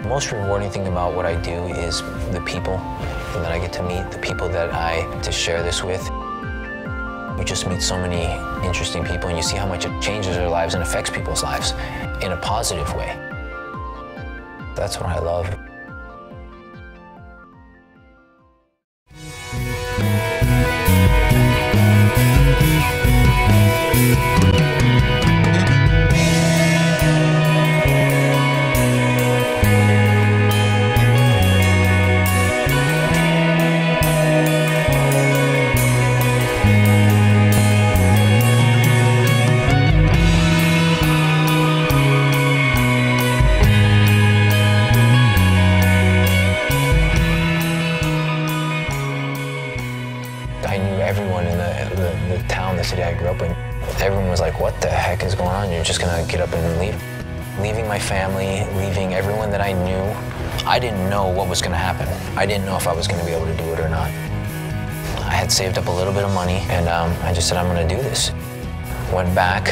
The most rewarding thing about what I do is the people that I get to meet, the people that I get to share this with. You just meet so many interesting people and you see how much it changes their lives and affects people's lives in a positive way. That's what I love. I knew everyone in the town, the city I grew up in. Everyone was like, what the heck is going on? You're just gonna get up and leave. Leaving my family, leaving everyone that I knew. I didn't know what was gonna happen. I didn't know if I was gonna be able to do it or not. I had saved up a little bit of money and I just said, I'm gonna do this. Went back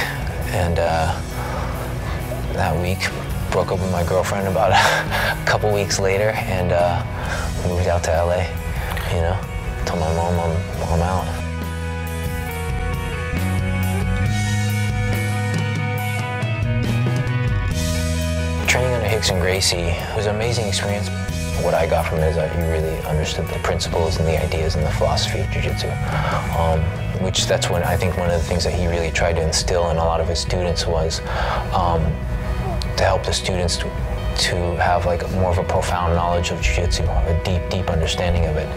and that week, broke up with my girlfriend about a couple weeks later and moved out to LA, you know. Told my mom I'm out. Training under Hicks and Gracie was an amazing experience. What I got from it is that you really understood the principles and the ideas and the philosophy of Jiu-Jitsu, which that's when I think one of the things that he really tried to instill in a lot of his students was to help the students to have like more of a profound knowledge of Jiu-Jitsu, a deep understanding of it.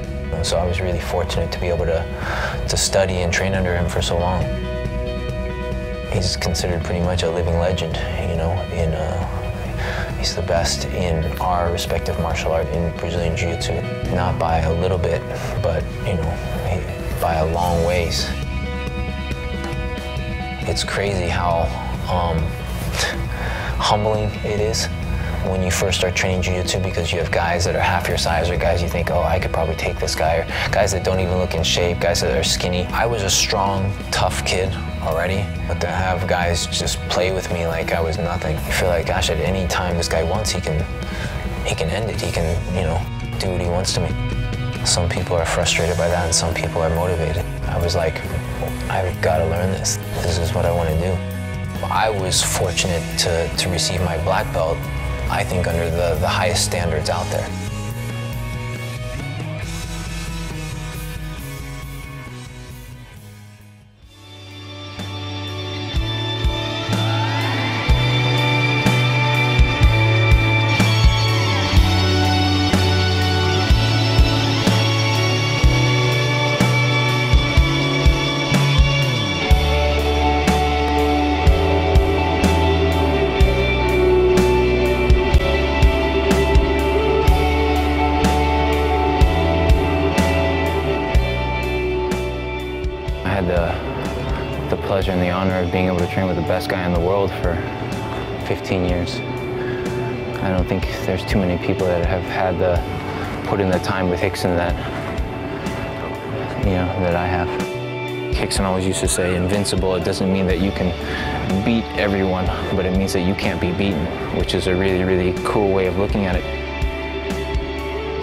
So I was really fortunate to be able to study and train under him for so long. He's considered pretty much a living legend, you know. He's the best in our respective martial art in Brazilian Jiu-Jitsu. Not by a little bit, but you know, by a long ways. It's crazy how humbling it is when you first start training Jiu-Jitsu, because you have guys that are half your size or guys you think, oh, I could probably take this guy, or guys that don't even look in shape, guys that are skinny. I was a strong, tough kid already, but to have guys just play with me like I was nothing, I feel like, gosh, at any time this guy wants, he can end it. He can, you know, do what he wants to me. Some people are frustrated by that and some people are motivated. I was like, I've got to learn this. This is what I want to do. I was fortunate to receive my black belt, I think, under the highest standards out there. I had the pleasure and the honor of being able to train with the best guy in the world for 15 years. I don't think there's too many people that have had put in the time with Hickson that, you know, that I have. Hickson always used to say, invincible. It doesn't mean that you can beat everyone, but it means that you can't be beaten, which is a really, really cool way of looking at it.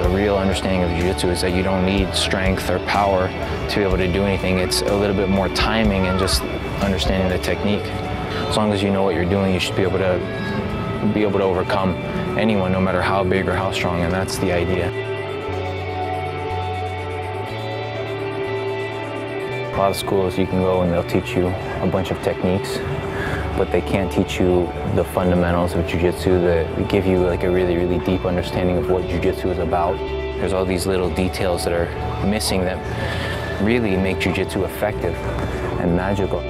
The real understanding of Jiu-Jitsu is that you don't need strength or power to be able to do anything. It's a little bit more timing and just understanding the technique. As long as you know what you're doing, you should be able to overcome anyone, no matter how big or how strong, and that's the idea. A lot of schools you can go and they'll teach you a bunch of techniques, but they can't teach you the fundamentals of Jiu-Jitsu that give you like a really, really deep understanding of what Jiu-Jitsu is about. There's all these little details that are missing that really make Jiu-Jitsu effective and magical.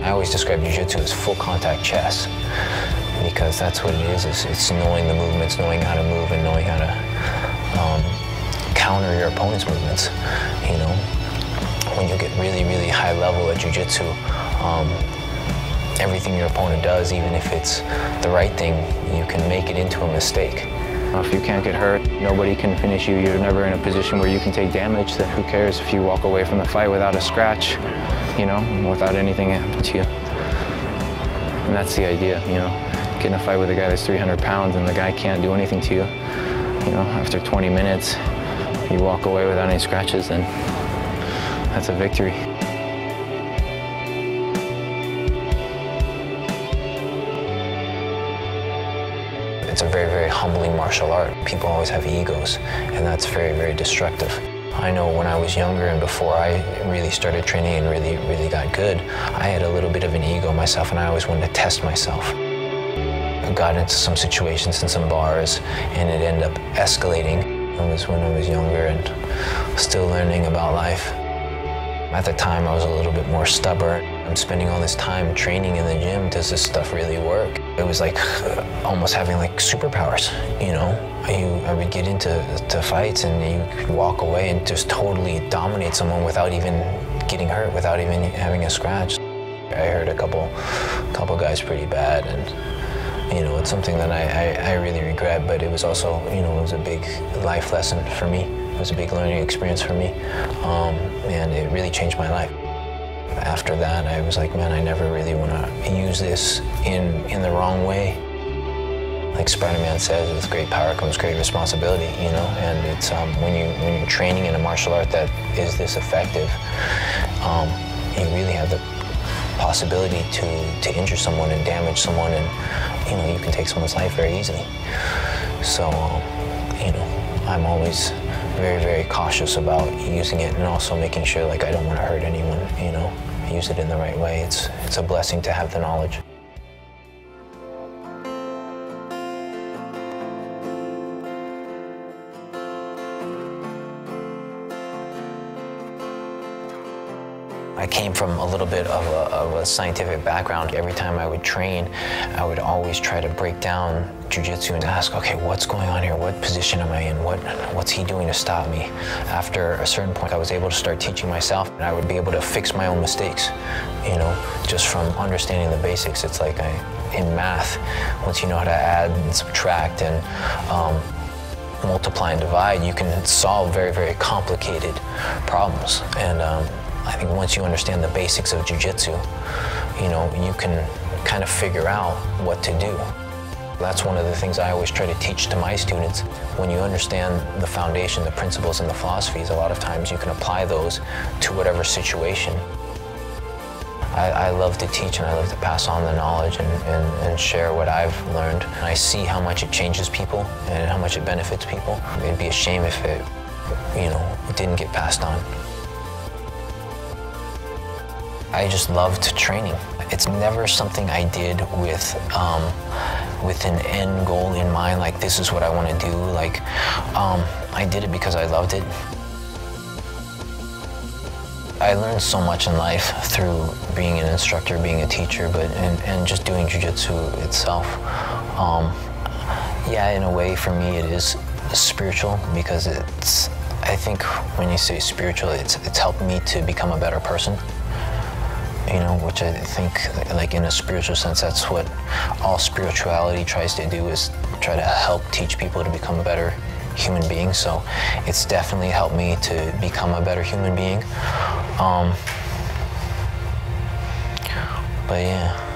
I always describe Jiu-Jitsu as full contact chess, because that's what it is. It's knowing the movements, knowing how to move, and knowing how to counter your opponent's movements. You know, when you get really, really high level at Jiu-Jitsu, everything your opponent does, even if it's the right thing, you can make it into a mistake. If you can't get hurt, nobody can finish you. You're never in a position where you can take damage. Then who cares if you walk away from the fight without a scratch, you know, without anything happening to you. And that's the idea, you know. get in a fight with a guy that's 300 pounds and the guy can't do anything to you, you know, after 20 minutes, you walk away without any scratches, then that's a victory. It's a very, very humbling martial art. People always have egos, and that's very, very destructive. I know when I was younger and before I really started training and really got good, I had a little bit of an ego myself, and I always wanted to test myself. I got into some situations in some bars, and it ended up escalating. It was when I was younger and still learning about life. At the time, I was a little bit more stubborn. I'm spending all this time training in the gym. Does this stuff really work? It was like almost having like superpowers, you know? I would get into fights and you could walk away and just totally dominate someone without even getting hurt, without even having a scratch. I hurt a couple guys pretty bad, and you know, it's something that I really regret, but it was also, you know, it was a big life lesson for me. It was a big learning experience for me, and it really changed my life. After that, I was like, man, I never really want to use this in the wrong way. Like Spider-Man says, with great power comes great responsibility, you know, and it's when you're training in a martial art that is this effective, you really have the possibility to injure someone and damage someone, and you know, you can take someone's life very easily. So, you know, I'm always very, very cautious about using it, and also making sure like I don't want to hurt anyone, you know, use it in the right way. It's a blessing to have the knowledge. I came from a little bit of a scientific background. Every time I would train, I would always try to break down jiu-jitsu and ask, okay, what's going on here? What position am I in? What's he doing to stop me? After a certain point, I was able to start teaching myself, and I would be able to fix my own mistakes, you know, just from understanding the basics. It's like in math, once you know how to add and subtract and multiply and divide, you can solve very, very complicated problems. And I think once you understand the basics of jiu-jitsu, you know, you can kind of figure out what to do. That's one of the things I always try to teach to my students. When you understand the foundation, the principles, and the philosophies, a lot of times you can apply those to whatever situation. I love to teach, and I love to pass on the knowledge and share what I've learned. And I see how much it changes people and how much it benefits people. It'd be a shame if it, you know, it didn't get passed on. I just loved training. It's never something I did with an end goal in mind, like this is what I want to do. Like, I did it because I loved it. I learned so much in life through being an instructor, being a teacher, and just doing jiu-jitsu itself. Yeah, in a way, for me, it is spiritual, because I think when you say spiritual, it's helped me to become a better person. You know, which I think, like in a spiritual sense, that's what all spirituality tries to do, is try to help teach people to become a better human being. So it's definitely helped me to become a better human being. But yeah.